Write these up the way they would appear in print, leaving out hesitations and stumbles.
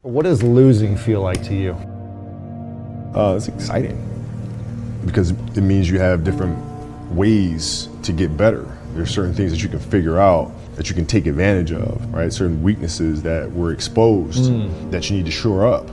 What does losing feel like to you? It's exciting because it means you have different ways to get better. There's certain things that you can figure out that you can take advantage of, right? Certain weaknesses that were exposed that you need to shore up,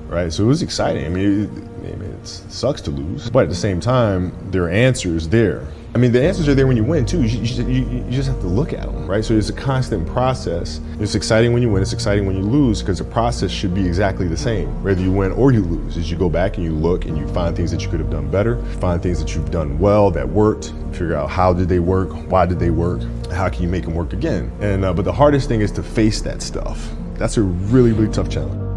right? So it was exciting. I mean, it sucks to lose, but at the same time, there are answers there. I mean, the answers are there when you win too. You just have to look at them, right? So it's a constant process. It's exciting when you win, it's exciting when you lose, because the process should be exactly the same, whether you win or you lose. As you go back and you look and you find things that you could have done better, find things that you've done well that worked, figure out how did they work, why did they work, how can you make them work again? And but the hardest thing is to face that stuff. That's a really, really tough challenge.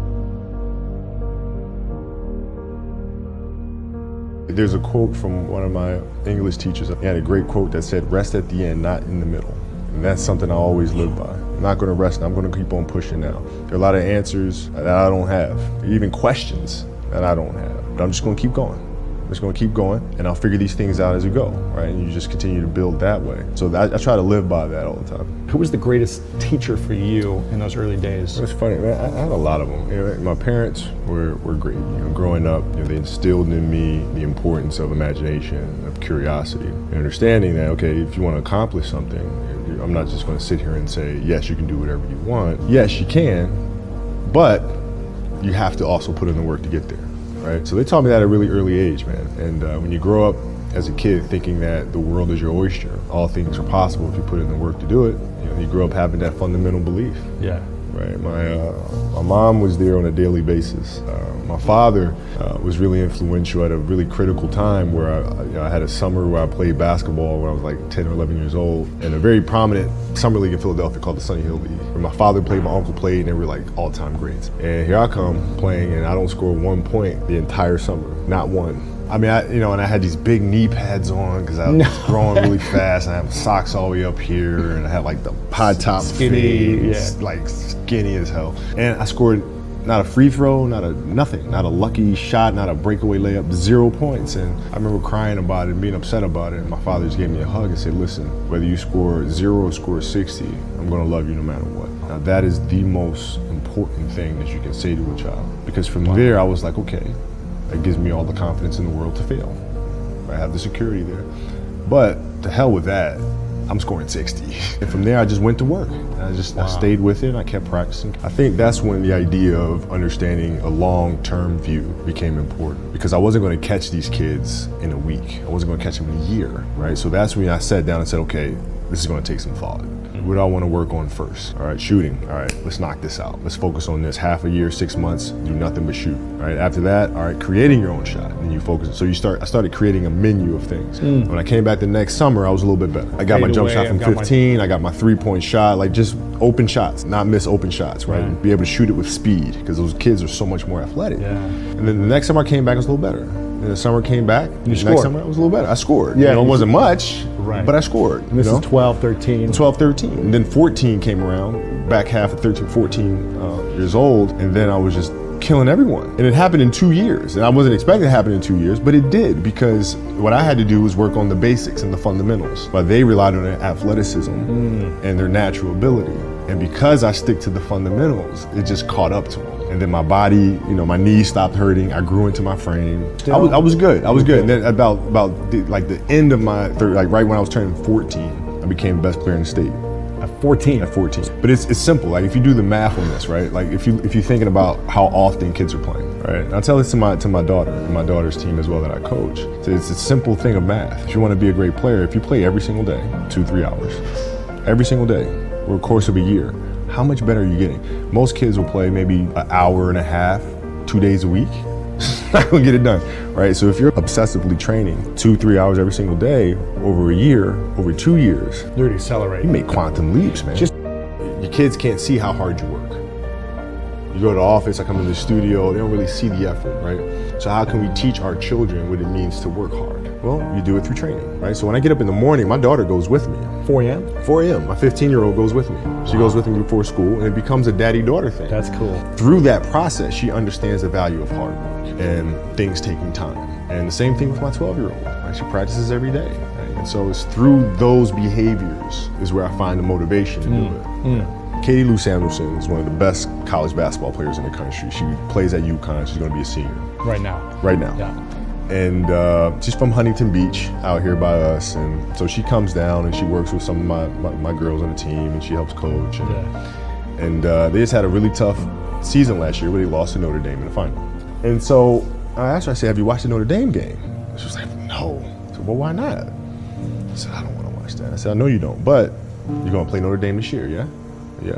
There's a quote from one of my English teachers. He had a great quote that said, "Rest at the end, not in the middle." And that's something I always live by. I'm not gonna rest, I'm gonna keep on pushing now. There are a lot of answers that I don't have, even questions that I don't have, but I'm just gonna keep going. I'm just gonna keep going, and I'll figure these things out as we go, right? And you just continue to build that way. So I try to live by that all the time. Who was the greatest teacher for you in those early days? It's funny, man. I had a lot of them. You know, my parents were great. You know, growing up, they instilled in me the importance of imagination, of curiosity, and understanding that, okay, if you want to accomplish something, I'm not just going to sit here and say, yes, you can do whatever you want. Yes, you can, but you have to also put in the work to get there. Right? So they taught me that at a really early age, man. And when you grow up as a kid thinking that the world is your oyster, all things are possible if you put in the work to do it, you grow up having that fundamental belief. Yeah. Right. My mom was there on a daily basis. My father was really influential at a really critical time where I had a summer where I played basketball when I was like 10 or 11 years old, in a very prominent summer league in Philadelphia called the Sunny Hill League. Where my father played, my uncle played, and they were like all-time greats. And here I come playing, and I don't score 1 point the entire summer, not one. I mean, and I had these big knee pads on because I was growing really fast, and I have socks all the way up here, and I had like the pod top skinny, like skinny as hell. And I scored not a free throw, not a lucky shot, not a breakaway layup, 0 points. And I remember crying about it and being upset about it. And my father just gave me a hug and said, listen, whether you score 0 or score 60, I'm gonna love you no matter what. Now that is the most important thing that you can say to a child. Because from there, I was like, okay, that gives me all the confidence in the world to fail. I have the security there. But to hell with that, I'm scoring 60. And from there, I just went to work. I stayed with it and I kept practicing. I think that's when the idea of understanding a long-term view became important, because I wasn't going to catch these kids in a week. I wasn't going to catch them in a year, right? So that's when I sat down and said, okay, this is going to take some thought. What do I want to work on first? All right, shooting. All right, let's knock this out. Let's focus on this. Half a year, 6 months, do nothing but shoot. All right, after that, all right, creating your own shot. And you focus. So I started creating a menu of things. When I came back the next summer, I was a little bit better. I got my jump shot from 15. I got my 3-point shot, like just open shots, not miss open shots, right? Be able to shoot it with speed, because those kids are so much more athletic. Yeah. And then the next summer I came back, I was a little better. And the summer came back, you scored. Next summer I was a little better. I scored. Yeah, it wasn't much, right, but I scored. And this is 12, 13. 12, 13. And then 14 came around, back half of 13, 14 years old, and then I was just killing everyone. And it happened in 2 years. And I wasn't expecting it to happen in 2 years, but it did, because what I had to do was work on the basics and the fundamentals. But they relied on their athleticism and their natural ability. And because I stick to the fundamentals, it just caught up to them. And then my body, my knees stopped hurting. I grew into my frame. I was good. I was good. And then about the end of my right when I was turning 14, I became the best player in the state. At 14. At 14. But it's simple. Like if you do the math on this, right? Like if you're thinking about how often kids are playing, right? And I tell this to my daughter and my daughter's team as well that I coach. So it's a simple thing of math. If you want to be a great player, if you play every single day, 2-3 hours, every single day, over the course of a year, how much better are you getting? Most kids will play maybe an hour and a half, 2 days a week. Not gonna get it done, right? So if you're obsessively training 2-3 hours every single day over a year, over 2 years, you're accelerating. You make quantum leaps, man. Your kids can't see how hard you work. You go to the office, I come into the studio, they don't really see the effort, right? So how can we teach our children what it means to work hard? Well, you do it through training, right? So when I get up in the morning, my daughter goes with me. 4 a.m.? 4 a.m. My 15-year-old goes with me. She goes with me before school, and it becomes a daddy-daughter thing. That's cool. Through that process, she understands the value of hard work and things taking time. And the same thing with my 12-year-old, right? She practices every day, right? And so it's through those behaviors is where I find the motivation to do it. Katie Lou Samuelson is one of the best college basketball players in the country. She plays at UConn. She's going to be a senior. Right now. Right now. Yeah. And she's from Huntington Beach, out here by us. And so she comes down and she works with some of my girls on the team, and she helps coach. And they just had a really tough season last year where they lost to Notre Dame in the final. And so I asked her, I said, have you watched the Notre Dame game? And she was like, no. I said, well, why not? I said, I don't want to watch that. I said, I know you don't, but you're going to play Notre Dame this year, yeah? Yeah.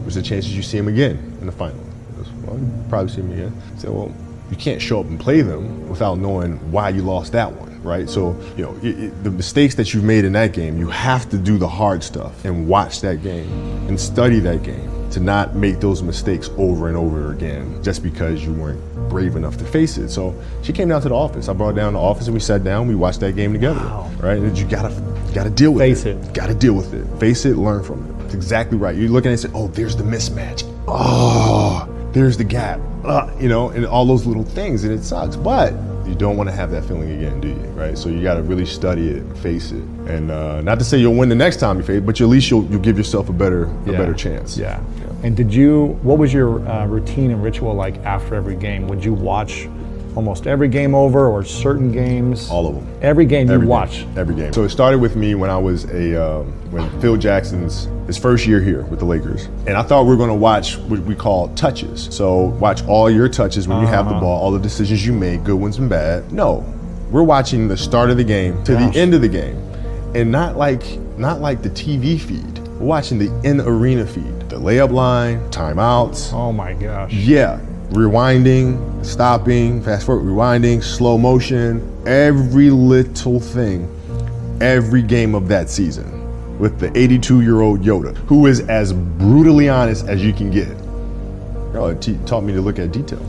What's the chances you see them again in the final? I said, well, you probably see them again. I said, well, you can't show up and play them without knowing why you lost that one, right? So, you know, the mistakes that you've made in that game, you have to do the hard stuff and watch that game and study that game to not make those mistakes over and over again just because you weren't brave enough to face it. So she came down to the office. I brought her down to the office and we sat down, we watched that game together, right? And you gotta deal with Face it. Gotta deal with it. Face it, learn from it. That's exactly right. You're looking at it and say, oh, there's the mismatch. Oh, there's the gap, you know, and all those little things, and it sucks. But you don't want to have that feeling again, do you? Right? So you got to really study it, face it, and not to say you'll win the next time you face it, but at least you'll give yourself a better chance. Yeah. And what was your routine and ritual like after every game? Would you watch almost every game over, or certain games? All of them. Every game you watch? Every game. So it started with me when I was when Phil Jackson's his first year here with the Lakers. And I thought we were gonna watch what we call touches. So watch all your touches when you have the ball, all the decisions you make, good ones and bad. No, we're watching the start of the game to the end of the game. And not like the TV feed. We're watching the in-arena feed. The layup line, timeouts. Oh my gosh. Yeah. Rewinding, stopping, fast forward, rewinding, slow motion, every little thing, every game of that season with the 82-year-old Yoda, who is as brutally honest as you can get. It taught me to look at detail,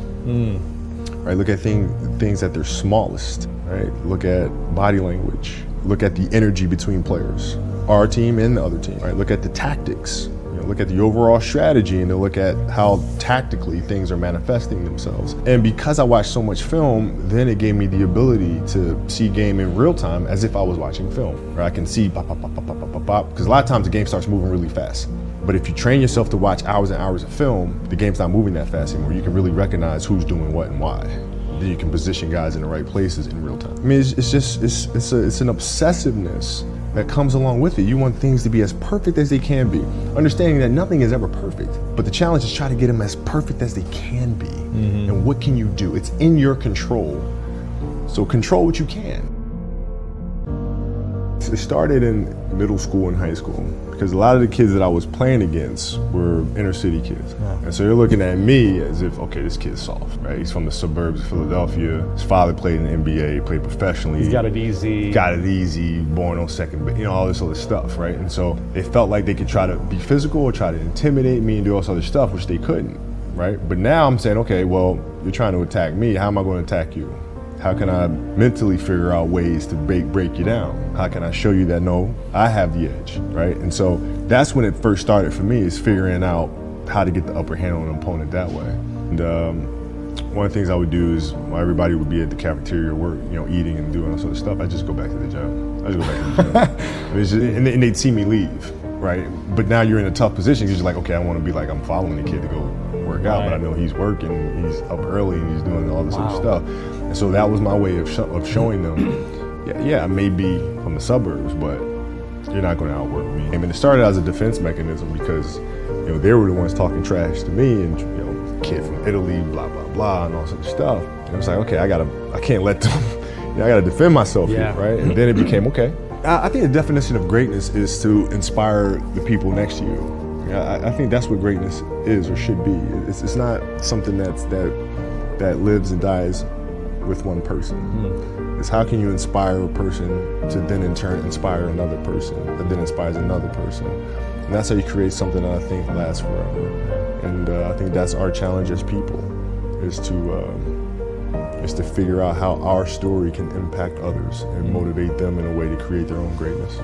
right? Look at things at their smallest, right? Look at body language, look at the energy between players, our team and the other team, right? Look at the tactics. Look at the overall strategy and to look at how tactically things are manifesting themselves. And because I watched so much film, then it gave me the ability to see game in real time as if I was watching film, where I can see pop, pop, pop, pop, pop, pop, pop, pop, because a lot of times the game starts moving really fast. But if you train yourself to watch hours and hours of film, the game's not moving that fast anymore. You can really recognize who's doing what and why. Then you can position guys in the right places in real time. I mean, it's an obsessiveness that comes along with it. You want things to be as perfect as they can be, understanding that nothing is ever perfect, but the challenge is try to get them as perfect as they can be. And what can you do? It's in your control, so control what you can. It started in middle school and high school because a lot of the kids that I was playing against were inner city kids. And so they're looking at me as if, okay, this kid's soft, right? He's from the suburbs of Philadelphia. His father played in the NBA, played professionally. He's got it easy. Born on second, all this other stuff, right? And so they felt like they could try to be physical or try to intimidate me and do all this other stuff, which they couldn't, right? But now I'm saying, okay, well, you're trying to attack me. How am I going to attack you? How can I mentally figure out ways to break you down? How can I show you that, no, I have the edge, right? And so that's when it first started for me, is figuring out how to get the upper hand on an opponent that way. And one of the things I would do is while everybody would be at the cafeteria work, eating and doing all sort of stuff, I just go back to the gym. And they'd see me leave, right? But now you're in a tough position because you're like, okay, I want to be like, I'm following the kid to go work out, but I know he's working, he's up early and he's doing all this other stuff. And so that was my way of showing them, yeah, I may be from the suburbs, but you're not going to outwork me. I mean, it started as a defense mechanism because, they were the ones talking trash to me and, kid from Italy, blah, blah, blah, and all sorts of stuff. And it was like, okay, I can't let them, I got to defend myself here, right? And then it became, okay. I think the definition of greatness is to inspire the people next to you. I think that's what greatness is or should be. It's not something that lives and dies with one person. It's how can you inspire a person to then in turn inspire another person that then inspires another person. And that's how you create something that I think lasts forever. And I think that's our challenge as people, is to figure out how our story can impact others and motivate them in a way to create their own greatness.